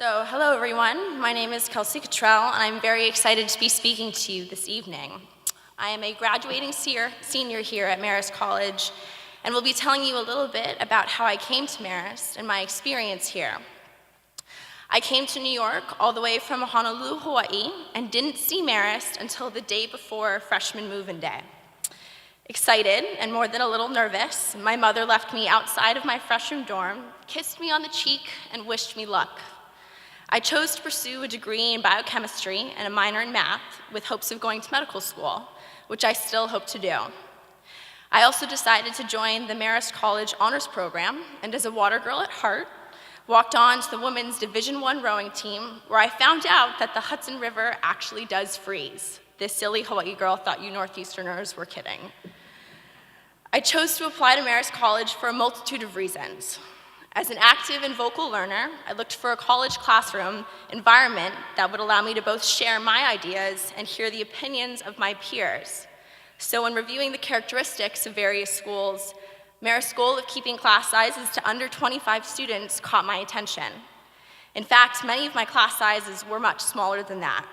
Hello everyone. My name is Kelsi Cottrell, and I'm very excited to be speaking to you this evening. I am a graduating senior here at Marist College, and will be telling you a little bit about how I came to Marist and my experience here. I came to New York all the way from Honolulu, Hawaii, and didn't see Marist until the day before freshman move-in day. Excited and more than a little nervous, my mother left me outside of my freshman dorm, kissed me on the cheek, and wished me luck. I chose to pursue a degree in biochemistry and a minor in math with hopes of going to medical school, which I still hope to do. I also decided to join the Marist College Honors Program, and as a water girl at heart, walked on to the women's Division I rowing team, where I found out that the Hudson River actually does freeze. This silly Hawaii girl thought you Northeasterners were kidding. I chose to apply to Marist College for a multitude of reasons. As an active and vocal learner, I looked for a college classroom environment that would allow me to both share my ideas and hear the opinions of my peers. So when reviewing the characteristics of various schools, Marist's goal of keeping class sizes to under 25 students caught my attention. In fact, many of my class sizes were much smaller than that.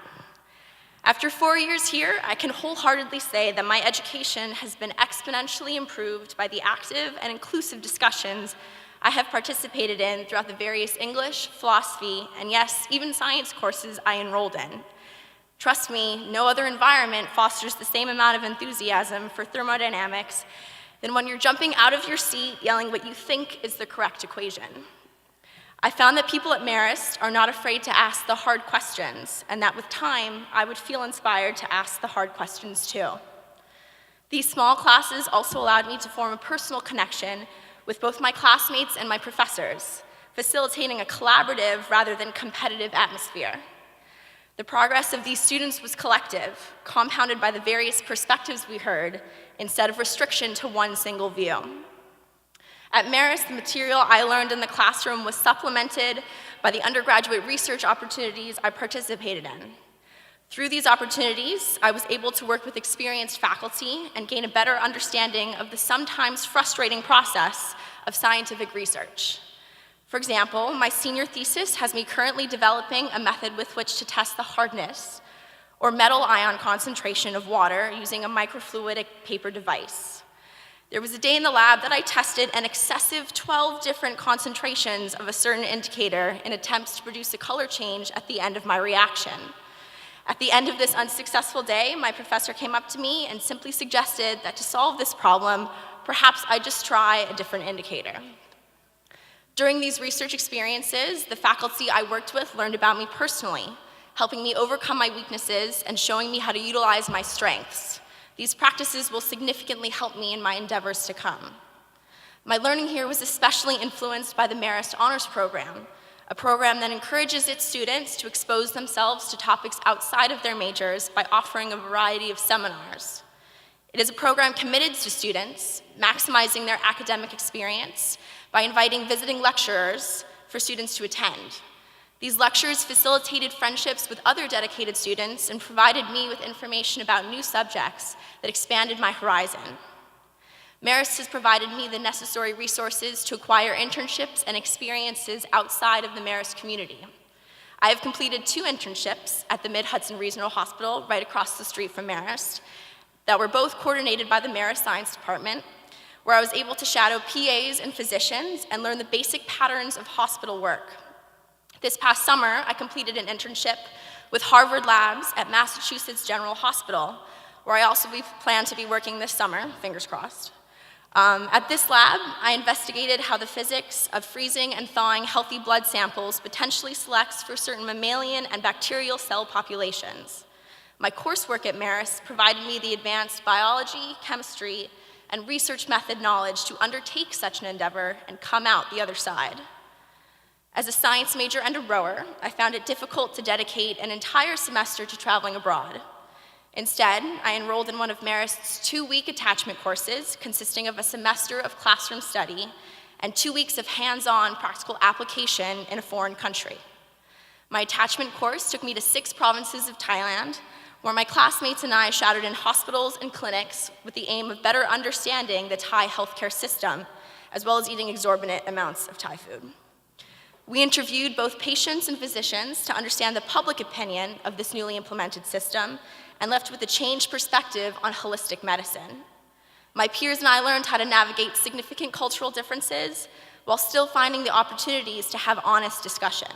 After 4 years here, I can wholeheartedly say that my education has been exponentially improved by the active and inclusive discussions I have participated in throughout the various English, philosophy, and yes, even science courses I enrolled in. Trust me, no other environment fosters the same amount of enthusiasm for thermodynamics than when you're jumping out of your seat yelling what you think is the correct equation. I found that people at Marist are not afraid to ask the hard questions, and that with time, I would feel inspired to ask the hard questions too. These small classes also allowed me to form a personal connection with both my classmates and my professors, facilitating a collaborative rather than competitive atmosphere. The progress of these students was collective, compounded by the various perspectives we heard, instead of restriction to one single view. At Marist, the material I learned in the classroom was supplemented by the undergraduate research opportunities I participated in. Through these opportunities, I was able to work with experienced faculty and gain a better understanding of the sometimes frustrating process of scientific research. For example, my senior thesis has me currently developing a method with which to test the hardness or metal ion concentration of water using a microfluidic paper device. There was a day in the lab that I tested an excessive 12 different concentrations of a certain indicator in attempts to produce a color change at the end of my reaction. At the end of this unsuccessful day, my professor came up to me and simply suggested that to solve this problem, perhaps I just try a different indicator. During these research experiences, the faculty I worked with learned about me personally, helping me overcome my weaknesses and showing me how to utilize my strengths. These practices will significantly help me in my endeavors to come. My learning here was especially influenced by the Marist Honors Program, a program that encourages its students to expose themselves to topics outside of their majors by offering a variety of seminars. It is a program committed to students, maximizing their academic experience by inviting visiting lecturers for students to attend. These lectures facilitated friendships with other dedicated students and provided me with information about new subjects that expanded my horizon. Marist has provided me the necessary resources to acquire internships and experiences outside of the Marist community. I have completed 2 internships at the Mid-Hudson Regional Hospital right across the street from Marist that were both coordinated by the Marist Science Department, where I was able to shadow PAs and physicians and learn the basic patterns of hospital work. This past summer, I completed an internship with Harvard Labs at Massachusetts General Hospital, where I also plan to be working this summer, fingers crossed. At this lab, I investigated how the physics of freezing and thawing healthy blood samples potentially selects for certain mammalian and bacterial cell populations. My coursework at Marist provided me the advanced biology, chemistry, and research method knowledge to undertake such an endeavor and come out the other side. As a science major and a rower, I found it difficult to dedicate an entire semester to traveling abroad. Instead, I enrolled in one of Marist's 2-week attachment courses consisting of a semester of classroom study and 2 weeks of hands-on practical application in a foreign country. My attachment course took me to 6 provinces of Thailand, where my classmates and I shadowed in hospitals and clinics with the aim of better understanding the Thai healthcare system, as well as eating exorbitant amounts of Thai food. We interviewed both patients and physicians to understand the public opinion of this newly implemented system and left with a changed perspective on holistic medicine. My peers and I learned how to navigate significant cultural differences while still finding the opportunities to have honest discussion.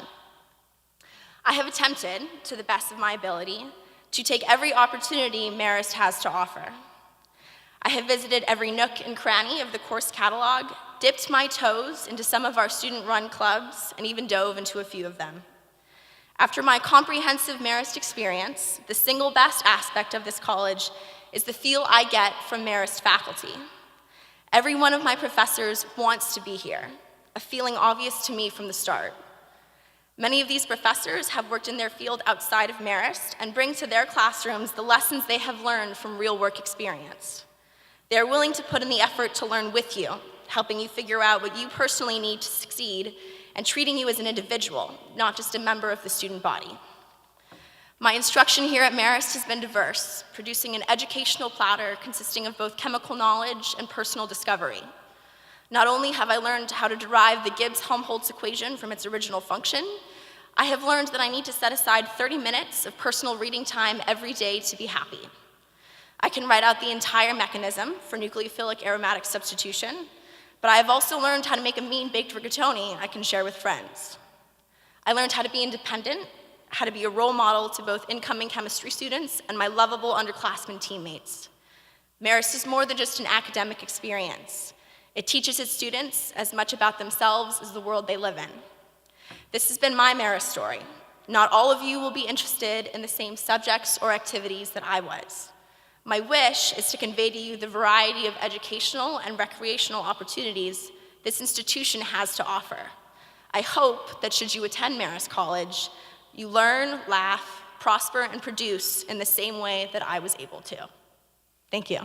I have attempted, to the best of my ability, to take every opportunity Marist has to offer. I have visited every nook and cranny of the course catalog, dipped my toes into some of our student-run clubs, and even dove into a few of them. After my comprehensive Marist experience, the single best aspect of this college is the feel I get from Marist faculty. Every one of my professors wants to be here, a feeling obvious to me from the start. Many of these professors have worked in their field outside of Marist and bring to their classrooms the lessons they have learned from real work experience. They are willing to put in the effort to learn with you, helping you figure out what you personally need to succeed and treating you as an individual, not just a member of the student body. My instruction here at Marist has been diverse, producing an educational platter consisting of both chemical knowledge and personal discovery. Not only have I learned how to derive the Gibbs-Helmholtz equation from its original function, I have learned that I need to set aside 30 minutes of personal reading time every day to be happy. I can write out the entire mechanism for nucleophilic aromatic substitution, but I have also learned how to make a mean-baked rigatoni I can share with friends. I learned how to be independent, how to be a role model to both incoming chemistry students and my lovable underclassmen teammates. Marist is more than just an academic experience. It teaches its students as much about themselves as the world they live in. This has been my Marist story. Not all of you will be interested in the same subjects or activities that I was. My wish is to convey to you the variety of educational and recreational opportunities this institution has to offer. I hope that should you attend Marist College, you learn, laugh, prosper, and produce in the same way that I was able to. Thank you.